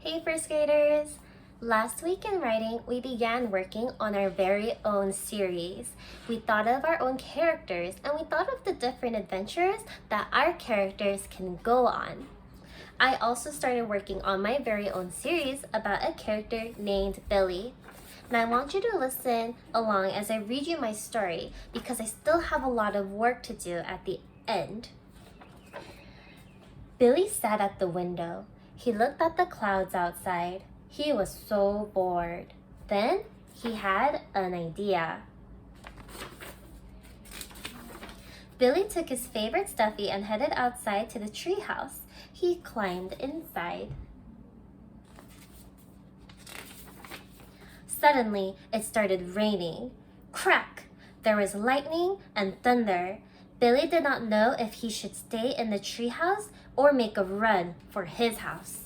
Hey first graders! Last week in writing, we began working on our very own series. We thought of our own characters and we thought of the different adventures that our characters can go on. I also started working on my very own series about a character named Billy. Now I want you to listen along as I read you my story because I still have a lot of work to do at the end. Billy sat at the window. He looked at the clouds outside. He was so bored. Then he had an idea. Billy took his favorite stuffy and headed outside to the treehouse. He climbed inside. Suddenly, it started raining. Crack! There was lightning and thunder. Billy did not know if he should stay in the treehouse or make a run for his house.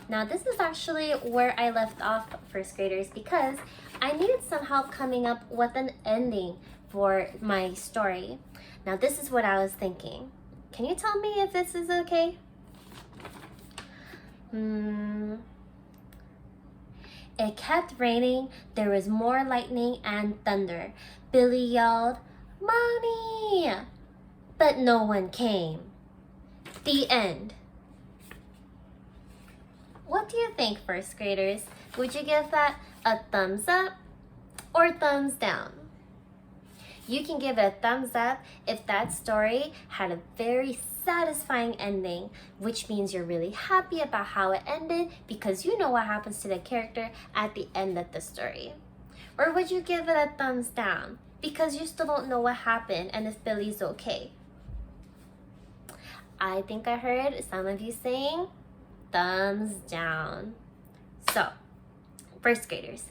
Now this is actually where I left off, first graders, because I needed some help coming up with an ending for my story. Now this is what I was thinking. Can you tell me if this is okay? It kept raining. There was more lightning and thunder. Billy yelled, "Mommy!" But no one came. The end. What do you think, first graders? Would you give that a thumbs up or thumbs down? You can give it a thumbs up if that story had a very satisfying ending, which means you're really happy about how it ended because you know what happens to the character at the end of the story. Or would you give it a thumbs down because you still don't know what happened and if Billy's okay? I think I heard some of you saying thumbs down. So, first graders,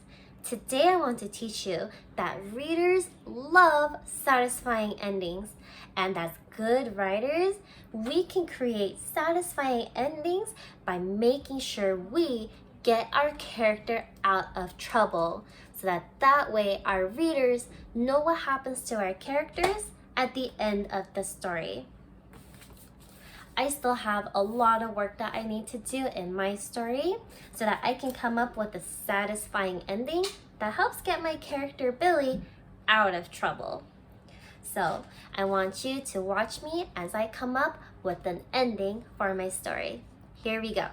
today I want to teach you that readers love satisfying endings, and as good writers, we can create satisfying endings by making sure we get our character out of trouble, so that way our readers know what happens to our characters at the end of the story. I still have a lot of work that I need to do in my story so that I can come up with a satisfying ending that helps get my character Billy out of trouble. So I want you to watch me as I come up with an ending for my story. Here we go.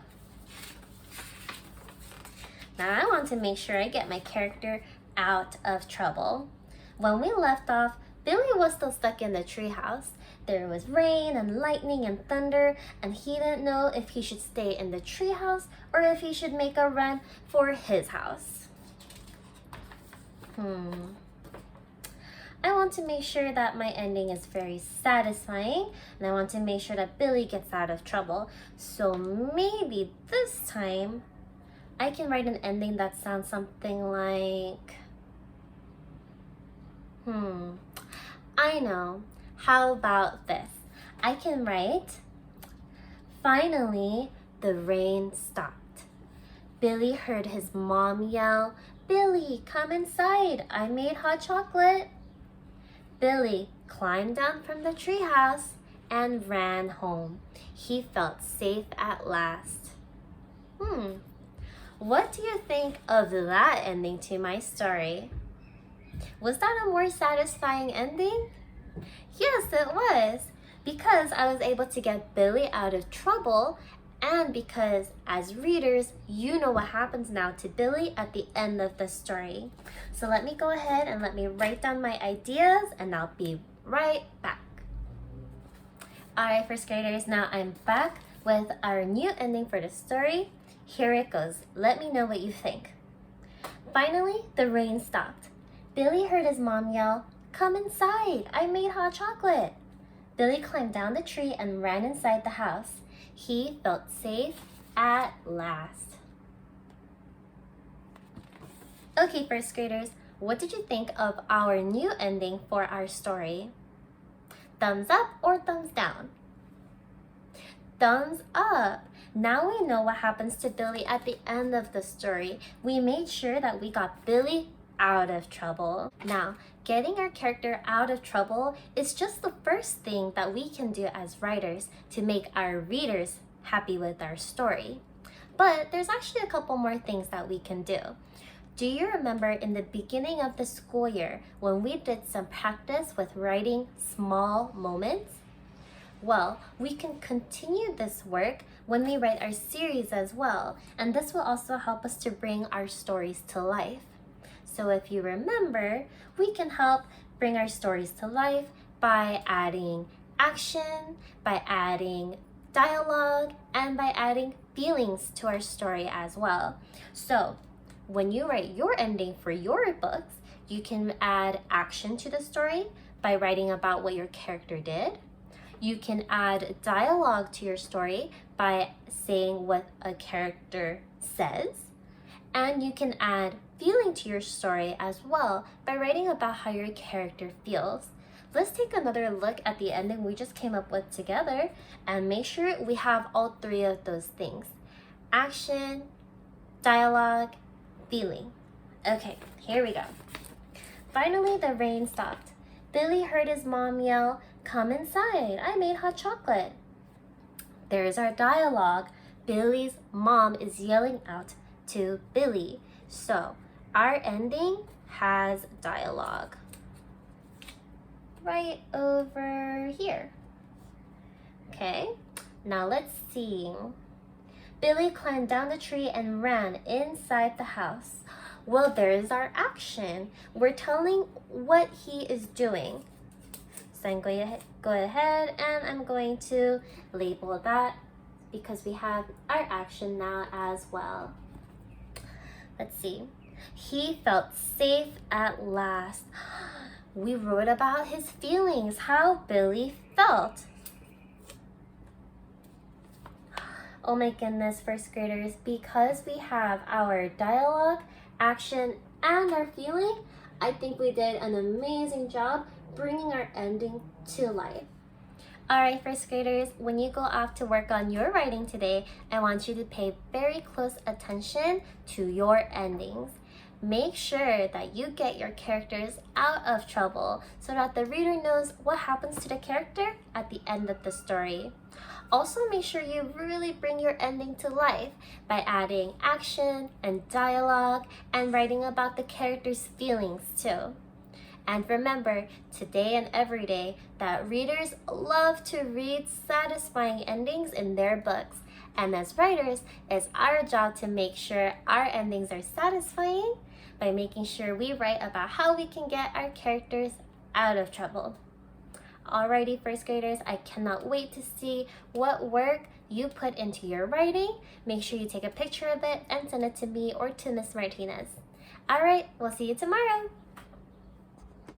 Now I want to make sure I get my character out of trouble. When we left off, Billy was still stuck in the treehouse. There was rain and lightning and thunder, and he didn't know if he should stay in the treehouse or if he should make a run for his house. I want to make sure that my ending is very satisfying, and I want to make sure that Billy gets out of trouble. So maybe this time I can write an ending that sounds something like, I know. How about this? I can write, finally, the rain stopped. Billy heard his mom yell, "Billy, come inside. I made hot chocolate." Billy climbed down from the treehouse and ran home. He felt safe at last. What do you think of that ending to my story? Was that a more satisfying ending? Yes, it was, because I was able to get Billy out of trouble and because as readers, you know what happens now to Billy at the end of the story. So let me go ahead and let me write down my ideas and I'll be right back. Alright, first graders, now I'm back with our new ending for the story. Here it goes. Let me know what you think. Finally, the rain stopped. Billy heard his mom yell, "Come inside, I made hot chocolate." Billy climbed down the tree and ran inside the house. He felt safe at last. Okay, first graders, what did you think of our new ending for our story? Thumbs up or thumbs down? Thumbs up. Now we know what happens to Billy at the end of the story. We made sure that we got Billy out of trouble. Now, getting our character out of trouble is just the first thing that we can do as writers to make our readers happy with our story. But there's actually a couple more things that we can do. Do you remember in the beginning of the school year when we did some practice with writing small moments? Well, we can continue this work when we write our series as well, and this will also help us to bring our stories to life. So if you remember, we can help bring our stories to life by adding action, by adding dialogue, and by adding feelings to our story as well. So when you write your ending for your books, you can add action to the story by writing about what your character did. You can add dialogue to your story by saying what a character says. And you can add feeling to your story as well by writing about how your character feels. Let's take another look at the ending we just came up with together and make sure we have all three of those things: action, dialogue, feeling. Okay, here we go. Finally, the rain stopped. Billy heard his mom yell, "Come inside, I made hot chocolate." There's our dialogue. Billy's mom is yelling out to Billy. So our ending has dialogue right over here. Okay, now let's see. Billy climbed down the tree and ran inside the house. Well, there's our action. We're telling what he is doing. So I'm going to go ahead and I'm going to label that because we have our action now as well. Let's see. He felt safe at last. We wrote about his feelings, how Billy felt. Oh my goodness, first graders, because we have our dialogue, action, and our feeling, I think we did an amazing job bringing our ending to life. All right, first graders, when you go off to work on your writing today, I want you to pay very close attention to your endings. Make sure that you get your characters out of trouble so that the reader knows what happens to the character at the end of the story. Also, make sure you really bring your ending to life by adding action and dialogue and writing about the character's feelings too. And remember, today and every day, that readers love to read satisfying endings in their books. And as writers, it's our job to make sure our endings are satisfying by making sure we write about how we can get our characters out of trouble. Alrighty, first graders, I cannot wait to see what work you put into your writing. Make sure you take a picture of it and send it to me or to Miss Martinez. Alright, we'll see you tomorrow.